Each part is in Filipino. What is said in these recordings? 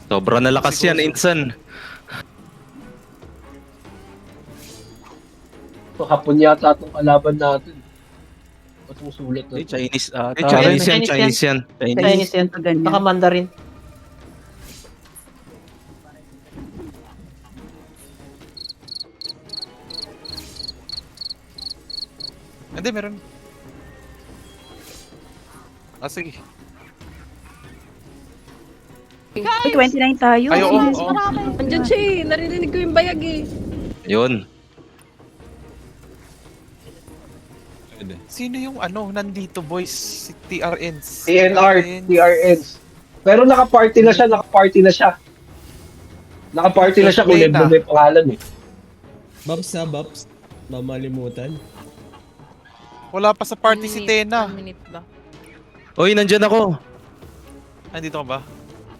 Sobra na lakas yan, Insan. So, hapon yata itong kalaban natin. Ba't yung sulat na? Chinese Chinese yan, Chinese Chinese yan. Chinese yan. ganyan. Baka Mandarin. Hindi, meron. Sige. Ay, 29 tayo. Ay, oo. Yes. Andiyan siya eh. Naririnig ko yung bayag eh. Yun. Sino yung nandito boys? Si TRNs. TRNs. Pero naka-party na siya. Naka-party na siya kung Lebron may pangalan eh. Babs na, Babs. Mamalimutan. Wala pa sa party si Tena. 1 minute ba? Oy, nandyan ako. Nandito ka ba?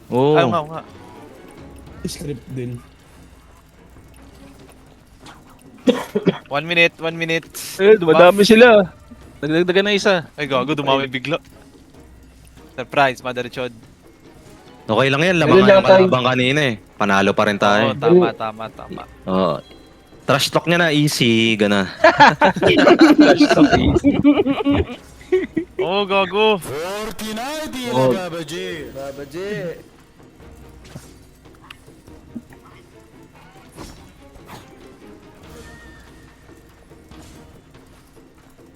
Oo. Ayaw nga. Script din. 1 minute. Dumadami sila. Nagdagdagan na isa. Ay gago, dumami bigla. Surprise, Mother Chod. Okay lang yan, Meron lamang yata yung labang kanina eh. Panalo pa rin tayo. Oo, tama. Oo. Trash talk niya na, easy, gana. Oo, gago. Oh,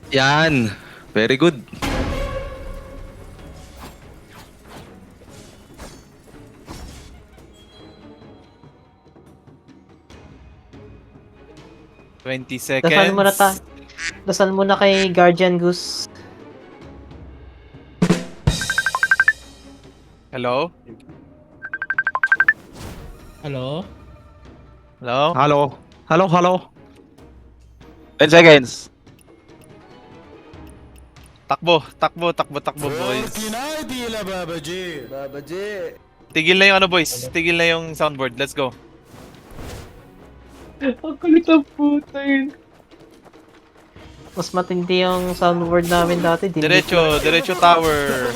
Yan. Very good. Twenty seconds. Dasal mo na Dasal mo na kay Guardian Goose. Hello? Hello? Hello? Hello. 10 seconds. Takbo, boys. Tigil na yung boys. Tigil na yung soundboard. Let's go. ang kulit ang puta yun. Mas matindi yung soundboard namin dati. Diretso tower.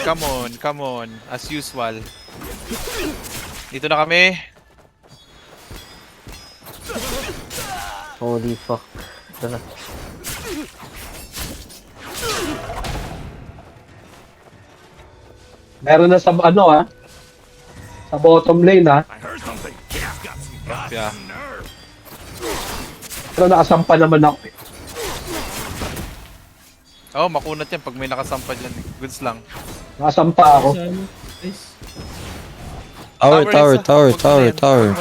Come on. As usual. Dito na kami. Holy fuck. Ito na. Meron na sa sa bottom lane Yeah. Pero nakasampa naman ako eh. Oh, makunat yan pag may nakasampa dyan. Goods lang. Nakasampa ako. Nice.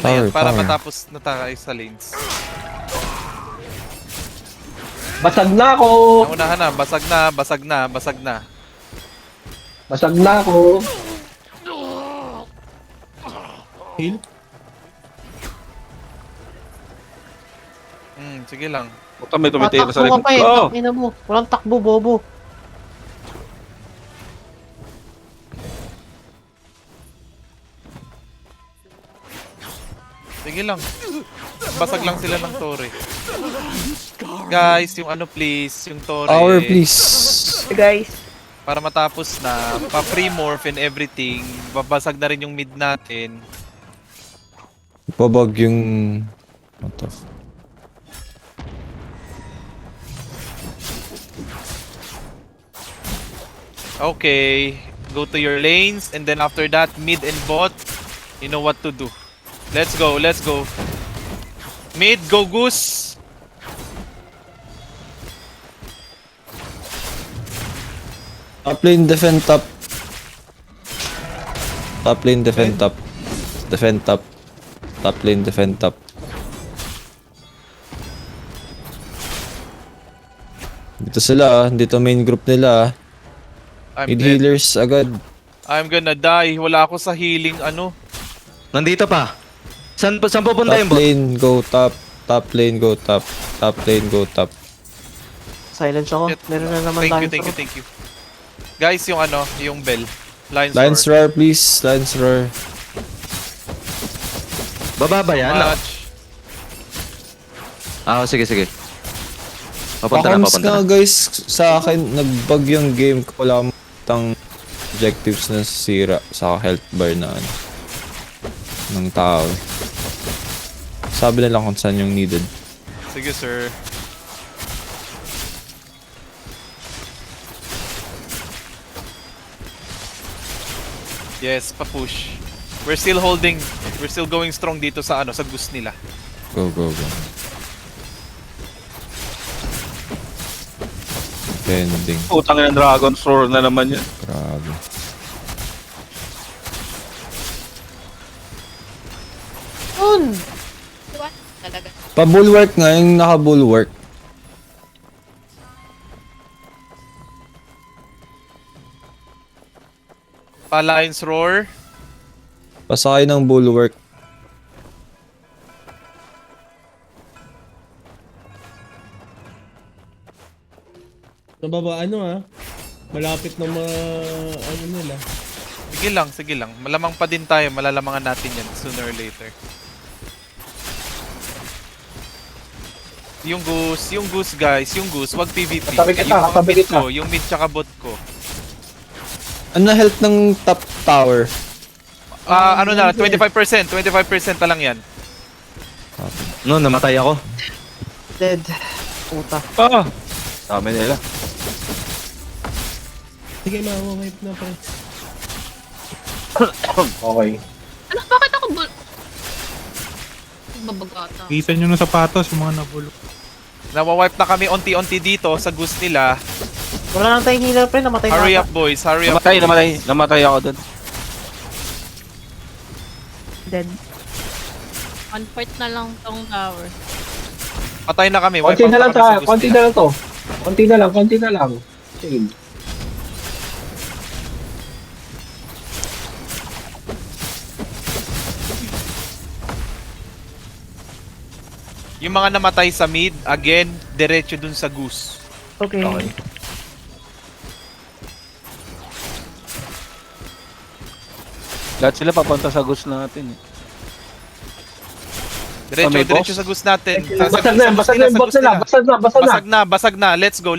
Tower. Para matapos na tayo sa lanes. Basag na ako! Naunahan na. Basag na. Basag na ako! Heal? Sige lang. Puta, may tumitira sa Tatakbo likod ka pa eh. ko. Takina mo. Walang takbo, bobo. Sige lang. Basag lang sila ng Tore. Guys, yung please. Yung Tore. Tower, please. Guys. Para matapos na, pa-pre-morph and everything, babasag na rin yung mid natin. Babag yung... What the f... Okay, go to your lanes and then after that, mid and bot, you know what to do. Let's go. Mid, go Goose! Top lane, defend top. Top lane, defend top. Defend top. Top lane, defend top. Dito sila dito main group nila I'm Need dead. healers agad. I'm gonna die. Wala ako sa healing Nandito pa. Saan pupunta Top yung bot? lane, go top. Top lane, go top. Top lane, go top. Silence ako. Shit. Meron na naman Thank you. Guys, yung bell. Lines roar, please. Lines roar. Baba ba yan? Match. Sige. Papunta Pakams na. nga guys, sa akin, nag-bug yung game ko. Wala akong objectives na sira sa health bar na ano. ng tao. Sabi nila kung saan yung needed. Sige, sir. Yes, pa-push. We're still holding. We're still going strong dito sa sa goose nila. Go, go, go. Pending. Utang ng Dragon Sword na naman yan. Grabe. Yun! Talaga. Pa-bulwark nga, yung naka-bulwark. Pa-Lion's Roar. Pasakay ng bulwark. Nababa, malapit na ano nila. Sige lang. Malamang pa din tayo. Malalamangan natin yan sooner or later. Yung goose guys, wag PvP. Katabi kita, Yung mga katabi mid kita. ko, yung mid tsaka bot ko. Ano na health ng top tower? Ano na, 25% na lang yan. No, namatay ako. Dead. Puta. Ah! Dami nila. Sige, ma-wipe na pre. Okay. Ano, bakit ako babagata? Kita nyo ng sapatos, yung mga nabulok. Nawawipe na kami onti-onti dito sa goose nila. Wala nang tayong healer, pre. Namatay na Hurry ata. up boys, hurry up. Namatay ako dun. Dead. 1/4 na lang tong tower. Patay na kami. Konti wipe na out lang kami sa goose konti nila. na lang to. Konti na lang. Chill. Yung mga namatay sa mid, again, diretso dun sa goose. Okay. Lahat sila papunta sa goose natin. Diretso, may boss? diretso sa goose natin. Basag na, basag na yung bot nila. Basag na. Basag na. Let's go.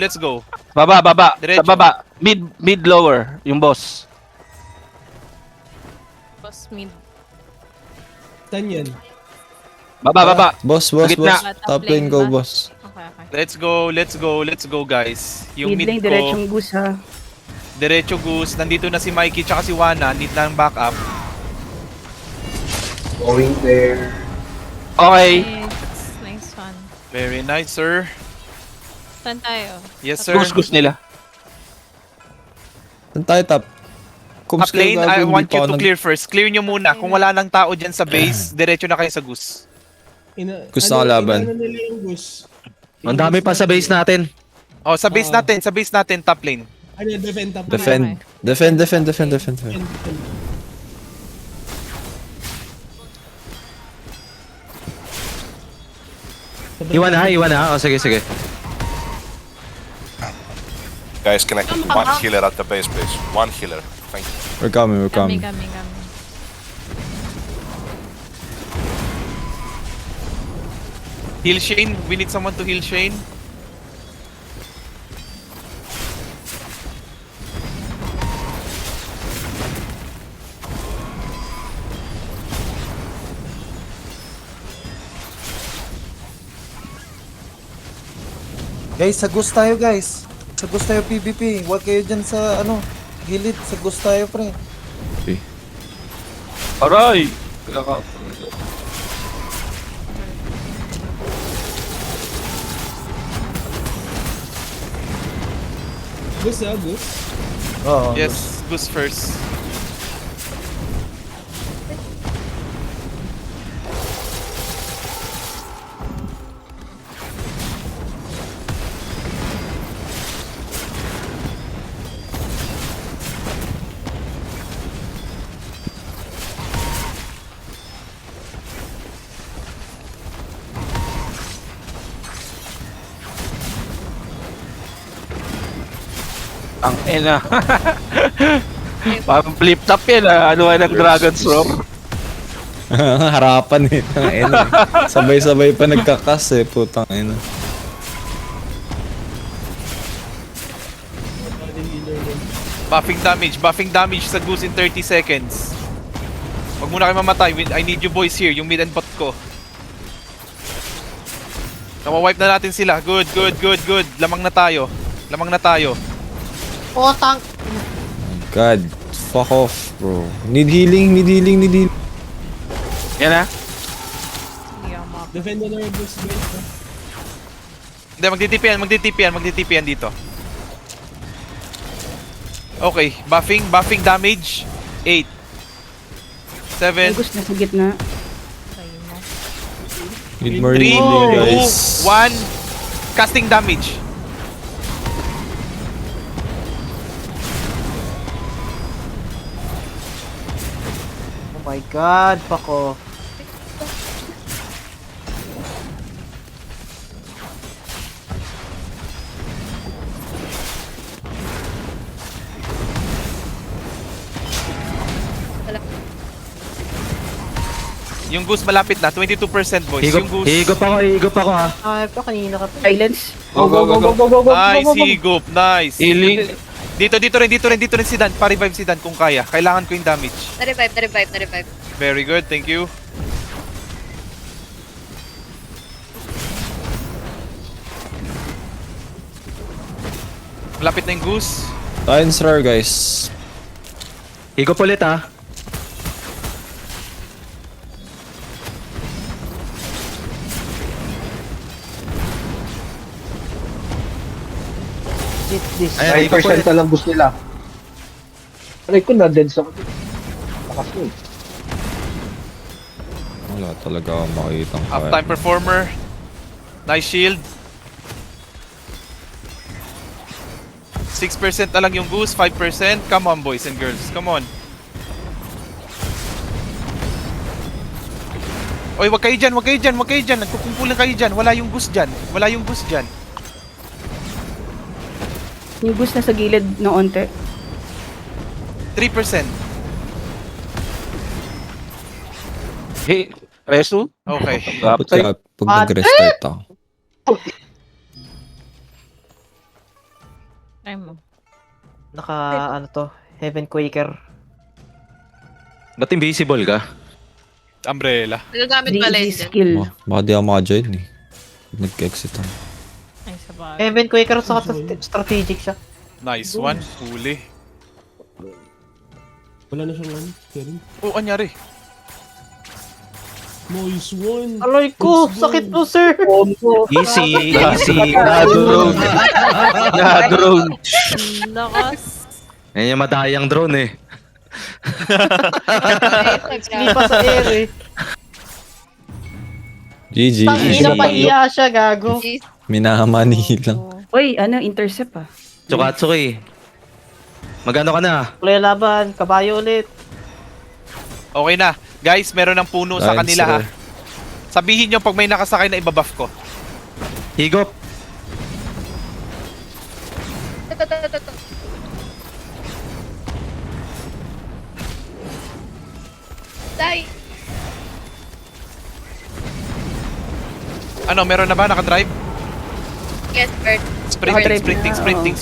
Baba. Diretso. Sa baba. Mid lower. Yung boss. Boss mid. Saan yan? Baba. Boss. gitna. Top lane go, boss. Okay. Let's go guys. Yung Mid mid lane, ko, diretsong goose ha. diretso goose. Nandito na si Mikey tsaka si Wana. Need na ng backup. Going there. Okay. Nice one. Very nice, sir. Saan tayo? Yes, sir. Goose nila. Saan tayo top? Top lane, I want you to clear first. Clear nyo muna. Kung wala nang tao dyan sa base, diretso na kayo sa goose. Gusto ko laban. Ano nila yung goose? Ang dami pa sa base natin. Oh, sa base natin, top lane. Ano, defend top. Defend. Iwan ha. O, sige. Guys, can I get one healer at the base, please? One healer. Thank you. We're coming. Kami. Heal Shane. We need someone to heal Shane. Guys, sa Ghost tayo guys. Sa Ghost tayo PvP. Huwag kayo dyan sa gilid. Sa Ghost tayo pre. Aray! Goose goose. Oo. Yes, goose first. Ang ina. Parang flip top yan Ano ng Dragon's Roar? Harapan eh. Sabay-sabay pa nagkakas eh. Putang ina. Buffing damage sa goose in 30 seconds. Wag muna kayo mamatay. I need you boys here. Yung mid and bot ko. Nawa-wipe na natin sila. Good, good, good, good. Lamang na tayo. Lamang na tayo. Oh, tank. God, fuck off, bro. Need healing, need healing, need healing. Yan na. Hindi ako map. Defend the Lord, guys. Ha? Hindi, magdi-TP yan dito. Okay, buffing damage. 8 7 August nasa gitna. Tayo mo. Need more 3 healing, 2 guys. 1 casting damage. Oh my god, fuck off. Yung goose malapit na, 22% boys. Yung goose. Higop ako ha. Ay, pa kanina ka pa. Silence. Go, go, go, go, go, go, go, Nice, go, go, go. higop. Nice. Healing. Dito rin si Dan. Pa-revive si Dan kung kaya. Kailangan ko yung damage. Na-revive. Very good, thank you. Malapit na yung goose. Science rare, guys. Higop ulit ha. This. Ay, 9% na lang boost nila. Aray ko na dead sa lakas yun. Wala talaga akong makitang kaya. Half-time performer. Nice shield. 6% na lang yung goose, 5%. Come on boys and girls, come on. Oy, wag kayo dyan. Nagkukumpulan kayo dyan. Wala yung goose dyan. Yung Gus nasa gilid ng onte. 3%. Hey, resto? Okay. Dapat kaya pag nag-restart ako. Try mo. Naka, ano to, Heaven Quaker. Ba't invisible ka? Umbrella. Nagagamit 3 skill. Baka di ako maka-join eh. Pag nag-exit ako. Ay, sa bagay. Heaven Quaker sa strategic siya. Nice one. Huli. Wala na siyang ano, Karen. Oh, anyari? Nice one. Aloy ko, sakit mo sir. Easy. Na-drone. Lakas. Yan yung madayang drone eh. Hindi pa sa air eh. GG. Tangina pa iya siya, gago. Minamani lang. Uy, ano, intercept ah. Tsukatsuki. Magano ka na? Kulay laban, kabayo ulit. Okay na. Guys, meron ng puno sa Science kanila ha. rare. Sabihin nyo pag may nakasakay na ibabuff ko. Higop. Ano, meron na ba? Nakadrive? Yes, Bert. Sprinting.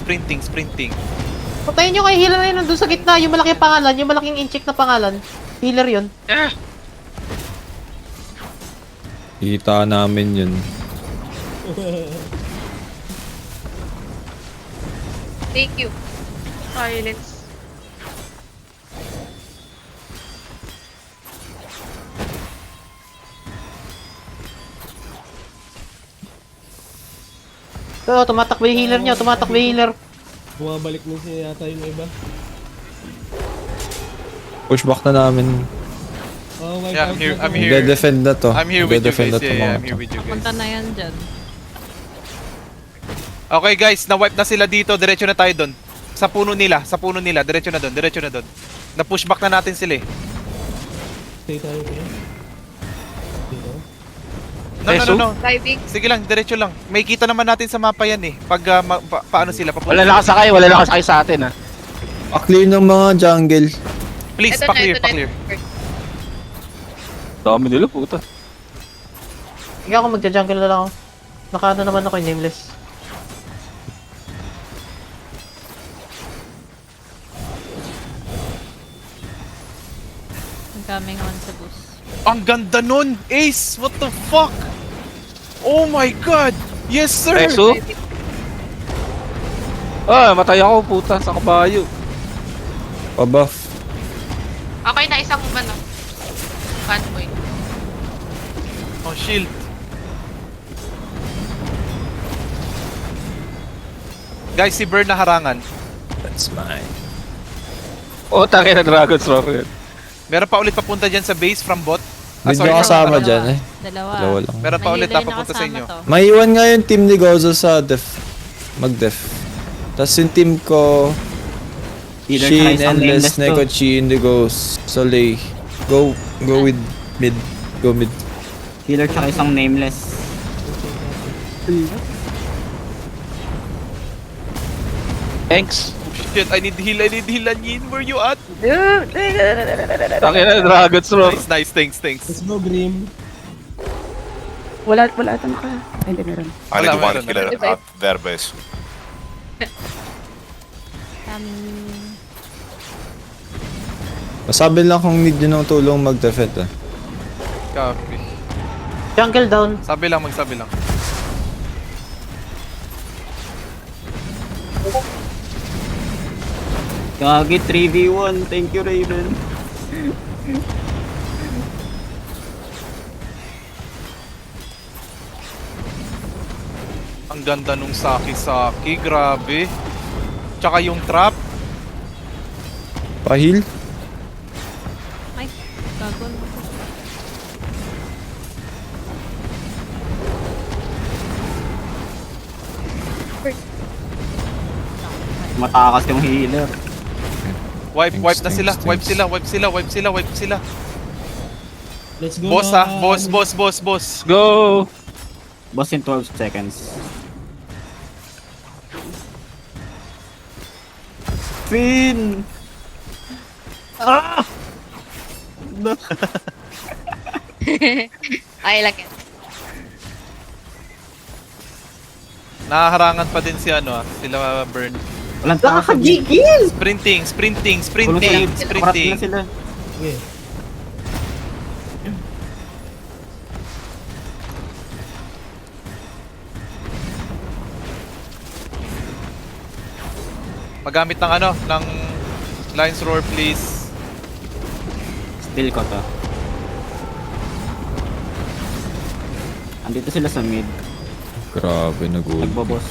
Patayin nyo kay healer na yun nandun sa gitna, yung malaking pangalan, yung malaking incheck na pangalan. Healer yun. Kita namin yun. Thank you. Silence. So, tumatakbo yung healer nyo, tumatakbo yung healer. Bumabalik na siya yata yung iba. Pushback na namin. Oh, wipe Yeah, out I'm here. na I'm to. here. Magde-defend na to. I'm here with you Magde-defend guys. na to, Yeah, mga I'm here with you guys. Punta na yan dyan. Okay guys, na-wipe na sila dito. Diretso na tayo doon. Sa puno nila. Diretso na doon. Na-pushback na natin sila eh. Stay tayo kaya. Dito. No. Diving. Sige lang, diretso lang. May kita naman natin sa mapa yan eh. Pag paano sila papunta. Wala nakasakay sa atin ah. Pa-clear ng mga jungle. Please, Ito pa-clear. Bert. Dami nila puta. Hindi ako magja-jungle na lang ako. Nakaano naman ako yung nameless. I'm coming on sa boost. Ang ganda nun! Ace! What the fuck? Oh my god! Yes, sir! Peso? Ah, matay ako, puta, sa kabayo. Pa-buff. Okay na, isang ano. Fanboy. Oh, shield. Guys, si Burn na harangan. That's mine. Oh, taki na Dragon's Roar yun. Meron pa ulit papunta dyan sa base from bot. Ah, Medyo sorry, kasama from- dyan eh. Dalawa. Dalawa lang. Meron pa ulit na Nahila yung papunta sa nakasama inyo. to. Maiwan nga yung team ni Gozo sa def. Mag-def. Tapos yung team ko, Shin, Endless, Neko, Chi, Indigo, Soleil. Go with mid. Go mid. Healer tsaka isang nameless. Thanks. Oh shit, I need heal, Anyin. Where you at? Taki na Dragon's Roar. Nice, thanks. Let's go, Grim. Wala ata naka. Ay, hindi meron. I need Wala, one meron, healer meron. at their base. Masabi lang kung need nyo ng tulong mag-defend ah. Copy. Jungle down. Sabi lang, magsabi lang. Gagi 3v1. Thank you, Raven. Ang ganda nung Saki-Saki, grabe. Tsaka yung trap. Pa-heal? Ay, gago na. Matakas yung healer. Wipe na Thanks, sila. thanks. Wipe sila. Let's go Boss na. ha, boss. Go! Boss in 12 seconds. Finn! Ay, lang yan. Nahaharangan pa din si ano sila Burn. Walang tao sa mid. Nakakagigil! Sprinting. Kurat na sila. Okay. Magamit ng ano, ng Lion's Roar please. Still ko to. Andito sila sa mid. Grabe, nag-ult. Nagbaboss.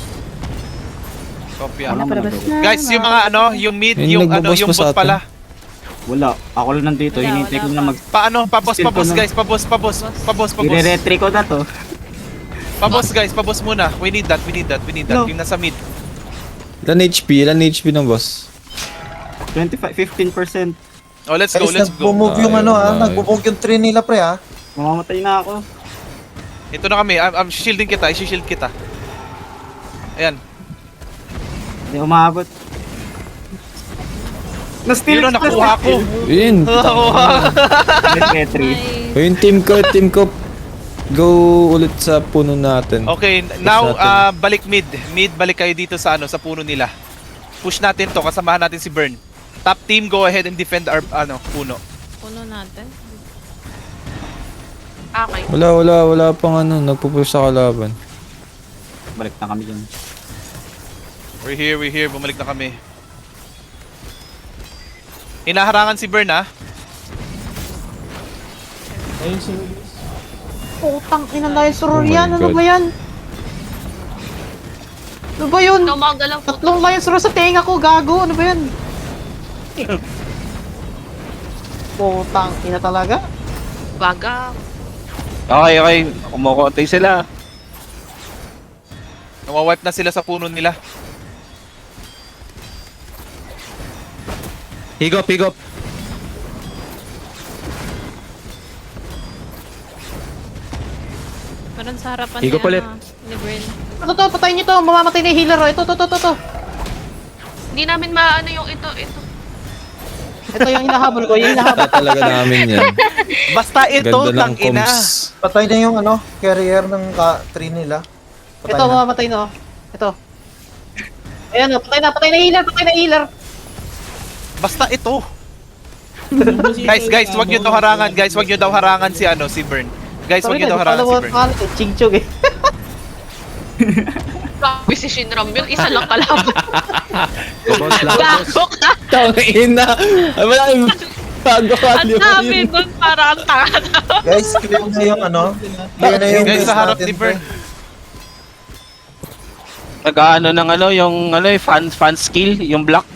Copy Wala ah. pa Palabas na. Guys, yung mga ano, yung mid, Yung yung ano, nagbaboss yung pa sa bot pala. Wala. Ako lang nandito. Wala, Hinintay ko wala na pa. mag... Paano? Pabos Still ko na- guys, pabos. I-retry ko na to. Pabos guys, pabos muna. We need that. No. Yung nasa mid. Ilan HP ng boss? 15%. Oh, let's go. Guys, nagbo-move yung ano ha. Tayo. Nagbo-move yung tree nila pre ha. Mamamatay na ako. Ito na kami. I'm shielding kita. I-shield kita. Ayan. Hindi umabot. Yun ang nakuha ko. Win! Retry. Ay, O yung team ko, go ulit sa puno natin. Okay, now natin. balik mid. Balik kayo dito sa ano, sa puno nila. Push natin to, kasamahan natin si Burn. Top team, go ahead and defend our ano, puno. puno natin. Okay. Wala pang ano, nagpupush sa kalaban. Balik na kami dyan. We're here. Bumalik na kami. Hinaharangan si Burn ha. Ayun sa Putang ina Lion's Roar Oh my yan. Ano God. ba yan? Ano ba yun? Tumagalaw po. Tatlong Lion's Roar sa tenga ko, gago. Ano ba yan? Putang ina talaga. Baga. Okay. Kumukonti sila. Nawawipe na sila sa puno nila. Higop. Meron sa harapan Higop ulit. Ni Bryn. Ito, patayin nyo to. Mamamatay na yung healer. Oh. Ito. Hindi namin maano yung ito. Ito yung hinahabol ko. Yung hinahabol. Basta talaga namin yan. Basta ito, Ganda ng tangina. comms. Patay na yung ano, carrier ng tree nila. Patay Ito, na. mamamatay na. Oh. Ito. Ayan, oh, patay na healer. Basta ito. Guys, wag nyo daw harangan. Guys, wag nyo daw harangan si si Burn. Guys, wag nyo daw harangan si Burn. Chingchog eh. Grabe si Shinram yun. Isa lang kalaban. Boss lang, boss. Gago ka. Tangina! Wala yung bago ka, Ang dami doon para ang tanga. Guys, clear na yung ano. Clear na yung Guys, base sa harap natin, ni Burn. Nag-ano ng yung fan skill, yung block.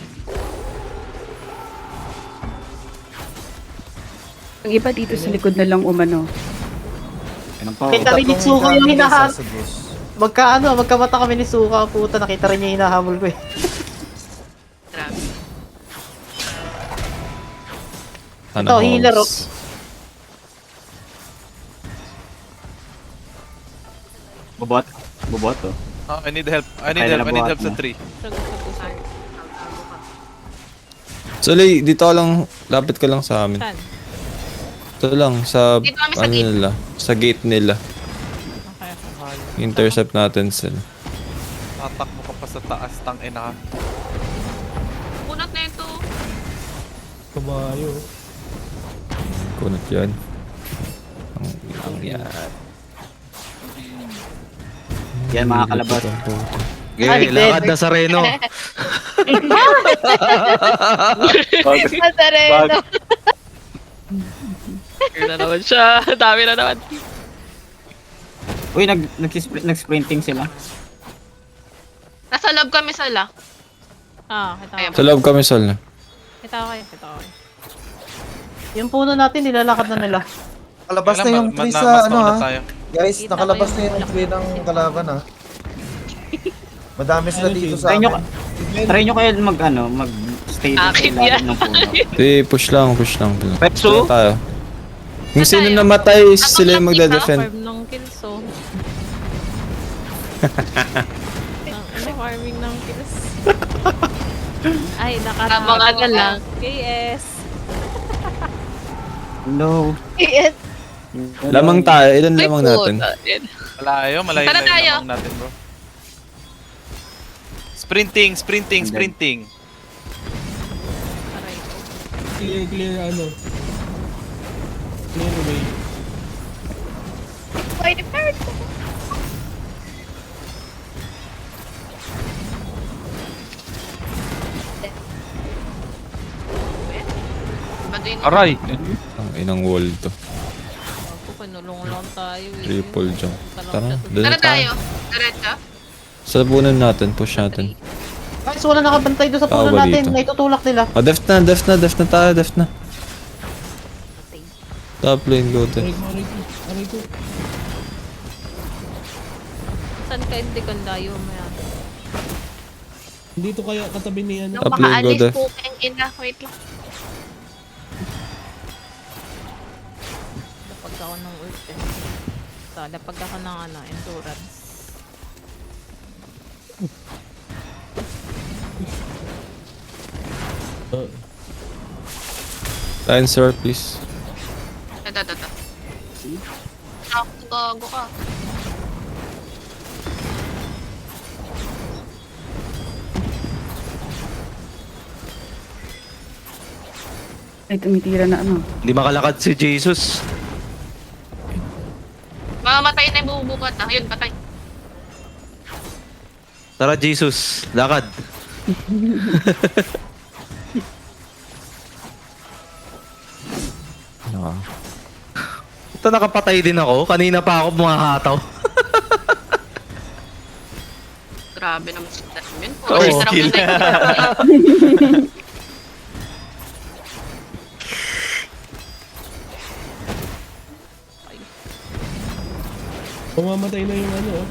Ang iba dito sa likod na lang umano. Kita rin ni Tsuka yung hinahabol. Sa Gus. Magkamata kami ni Tsuka. Puta, nakita rin niya yung hinahabol ko eh. Grabe. Ito, healer oh. Bobot to. Oh, I need help. I need help sa tree. Sulay, dito ka lang, lapit ka lang sa amin. Saan? Ito lang, sa, Dito kami sa ano gate. nila, sa gate nila. Okay. Intercept natin sila. Tatakbo ka pa sa taas, tang ina. Kunat na ito. Kabayo. Kunot yan. Ang yan. Yan mga kalabas. Balik Okay, lakad na sa Reno. Masareno. Here na naman siya. Dami na naman. Uy, nag-sprinting sila. Nasa lab kami sala. Kita Sa loob kami, Sol. Kita ko kayo. Yung puno natin, nilalakad na nila. Nakalabas na yung tree sa ano ha. Guys, nakalabas na yung tree ng kalaban ha. Madami sila dito sa amin. Try nyo kayo mag-stay Akin yan. Push lang. Pepso? Tara tayo. Kung sino namatay, sila yung magde-defend. Farm ng kills oh. Farming ng kills. Ay, nakatama na lang. KS. No. KS. Lamang tayo, ilan lamang natin? Malayo Tara tayo. naman natin, bro. Sprinting. Clear ano. Clear away. Why the bird? Aray! Ang inang wall to. Ako, panulong lang tayo eh. Triple jump. Tara, doon Tara na tayo. tayo. Diretso. Sa bunan natin, push natin. Guys, wala nakabantay doon sa Tao puno ba natin. dito? Naitutulak nila. Ah, def na tayo. Top lane, go to. Aray ko. Saan ka hindi kang layo mo yan? Dito kaya katabi ni ano. Nung Top lane, go makaalis def. po kayong ina. Wait lang. Lapag ako ng ult eh. Lapag ako ng endurance. Line sir, please. Ito. Gago ka. Ay, tumitira na ano. Hindi makalakad si Jesus. Mamamatay na yung bububukat na. Ayun, patay. Tara, Jesus. Lakad. Ito, nakapatay din ako. Kanina pa ako mahataw. Grabe naman si Tasmin. Oo, kill. Pumamatay na yung ano.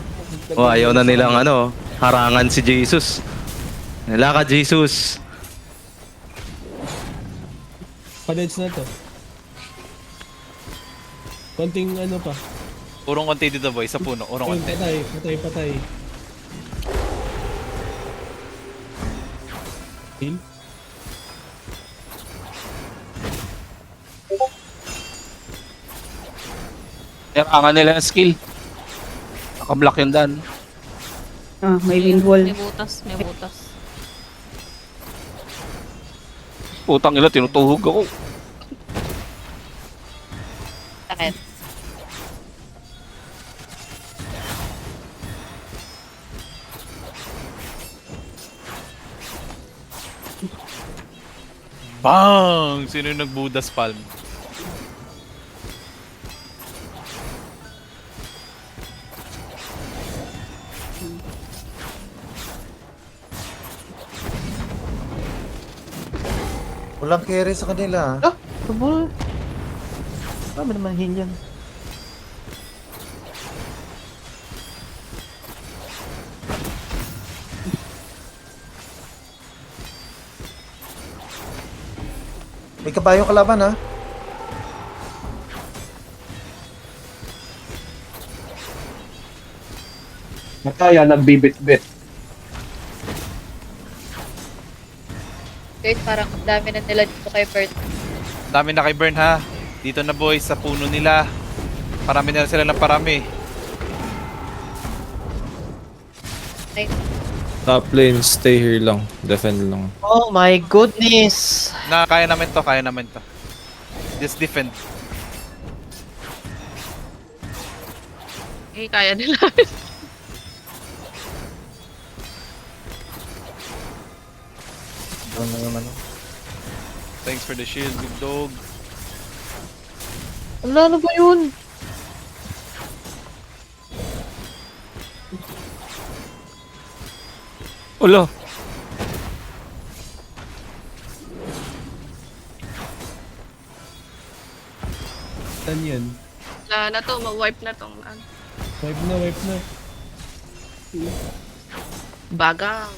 Oh, ayaw na nilang harangan si Jesus. Lakad, Jesus. Padeds na to. Konting ano pa. Urong konti dito, boy. Sa puno. Urong Ayun, konti. patay. Heal. Harangan nila ng skill. Nakablock yung dan. Ah, may wind wall. May butas. Putang ila, tinutuhog ako. Akin. Bang! Sino yung nag-Buddha's palm? Walang carry sa kanila. Ah! Sabol. Tama naman heal yan. May kabayong kalaban ha. Nakaya, nagbibit-bit. Guys, parang ang dami na nila dito kay Bert. Dami na kay Burn ha. Dito na boys, sa puno nila. Parami na sila ng parami. Nice. Top lane, stay here lang. Defend lang. Oh my goodness! Na, kaya namin to, kaya namin to. Just defend. Eh, kaya nila. Ano naman. Thanks for the shield, big dog. Wala na ba yun? Ulo! Saan yan? Wala na to, ma-wipe na tong Wipe na, wipe na. bagang.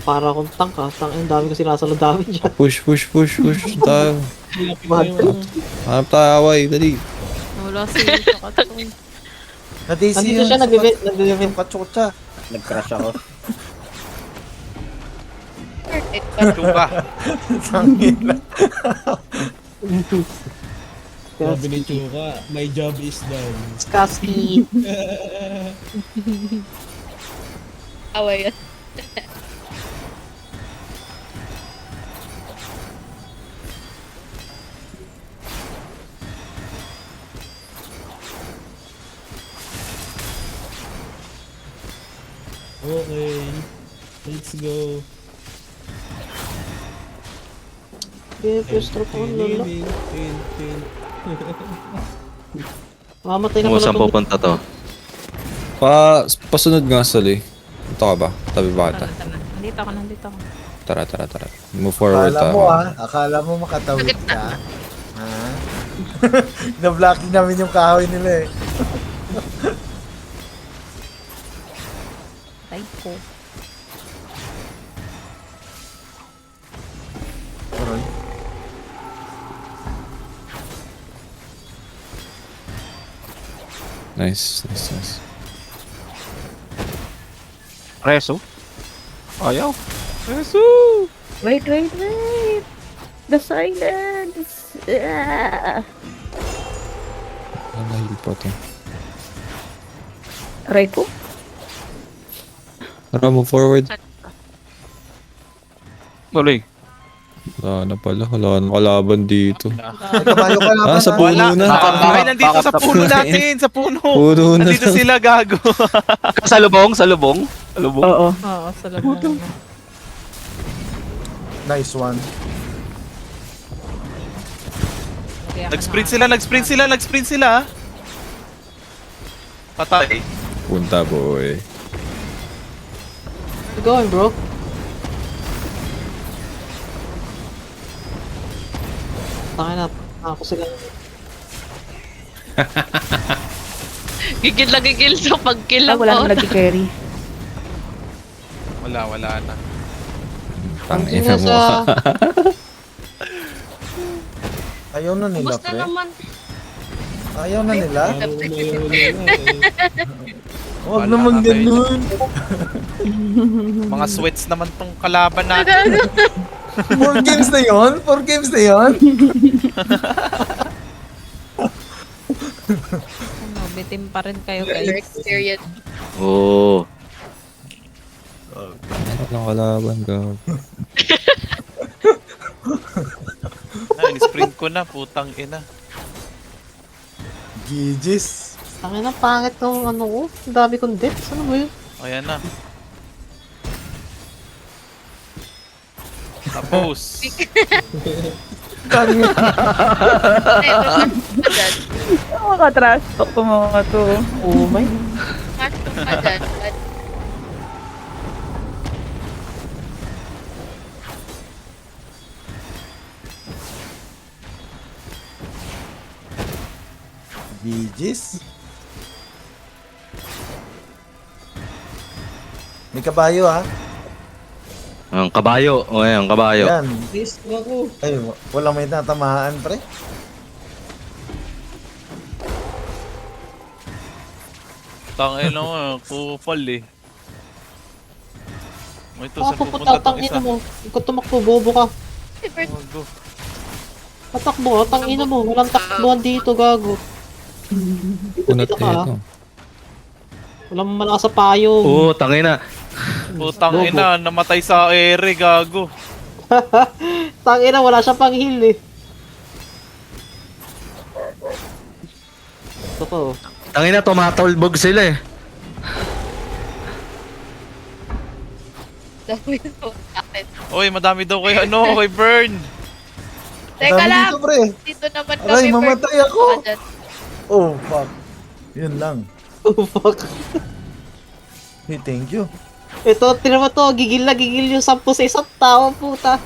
Para akong tank ha. Tank, ang dami ko sinasalong dami dyan. Push, push, push, push. Tayo. Lapit na yung ano. Hanap tayo away, dali. Wala si Kakatoy. Na-DC Nandito yun siya, sa nag-event. yung katsotsa. Nag-crash ako. Chupa. Sangin lang. Sabi ni Chuka, my job is done. Skaski. Away yan. Okay. Let's go. Okay, first drop ako lalo. Pin. Mamatay na Kung pala saan tong... pupunta to? Pasunod nga sa Lee. Ito ka ba? Tabi ba kita? Nandito ako. Tara. Move forward Akala mo tayo. akala mo makatawid ka. Ha? Na-blocking namin yung kahoy nila eh. Ay ko. Aroy. Nice. Preso? Ayaw. Wait. The silence. Nahil pa to. Aray ko. Tara, move forward. Tuloy. Wala na pala. Wala na kalaban dito. May kabayong kalaban Ah, sa ha. puno Wala. na. Ay, nandito sa puno natin. Sa puno. Puno na. Nandito sila, gago. Salubong. Oo. Oo, sa labang. Nice one. Nag-sprint sila. Patay. Punta, boy. Where you going, bro? Tangin na. Ako sila. Gigil sa pag-kill Ah, lang wala ako. naman nag-carry. Wala na. Tangina mo. Ayaw na nila, Basta pre. naman. Ayaw na nila. May na eh. Huwag Wala naman na kayo. ganun. Mga sweats naman tong kalaban natin. 4 games na yun? 4 games na yun? Ano, bitim pa rin kayo Your guys. experience. Oo. Walang kalaban, gago. Ay, sprint ko na, putang ina. GG's. Tangin na, pangit ng ano ko. Ang dami kong deaths. Ano ba yun? Ayan na. Tapos. Nakaka-trash talk to mga to. Oh my. Pasok ka dyan. GG's. May kabayo ha. Ang kabayo. O yan, ang kabayo. Yan. Please, ako. Ay, walang may natamaan pre. Tangin na kupal eh. May to, Ako saan pupunta, pupunta tong tangina isa? mo. Ikaw tumakbo, bobo ka. Gago. Patakbo ka, tangina mo. Walang takbuhan dito, gago. Unat Dito ka, ito. Walang malakas sa payo. Oo, tangina. Putang ina, namatay sa ere, gago. Tangina, wala siya pang heal eh. Ito ko. Tangina, tumatulbog sila eh. Dami mo sakit. Oy, madami daw kay ano, kay Burn. Teka Dami lang! dito, pre. Dito naman Aray, kami. mamatay Bert. ako. Baka dyan. Oh, fuck. Yun lang. Oh fuck. Hey, thank you. Ito, tinan mo to. Gigil na gigil yung 10 sa isang tao, puta.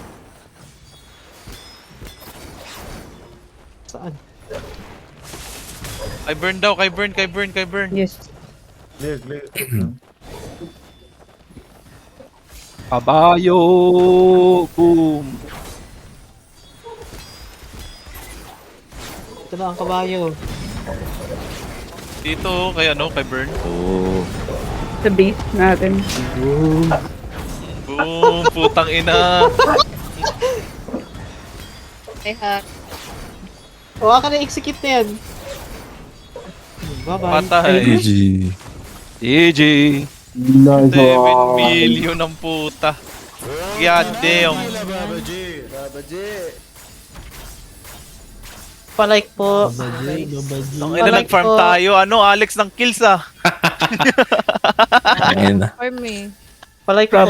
Saan? Kay Burn daw, kay Burn, kay Burn, kay Burn. Yes. Clear, clear. Kabayo! Boom! Ito na ang kabayo. Dito, kay ano, kay Burn. Oo. Sa base natin. Boom, putang ina. Teka. O, ka na execute na yan. Bye-bye. Patay. GG. GG! 7 million ang puta. God damn. Palike po. Ang ina, nag-farm tayo. Ano, Alex ng kills ah. Ayun na. For me. Palike po.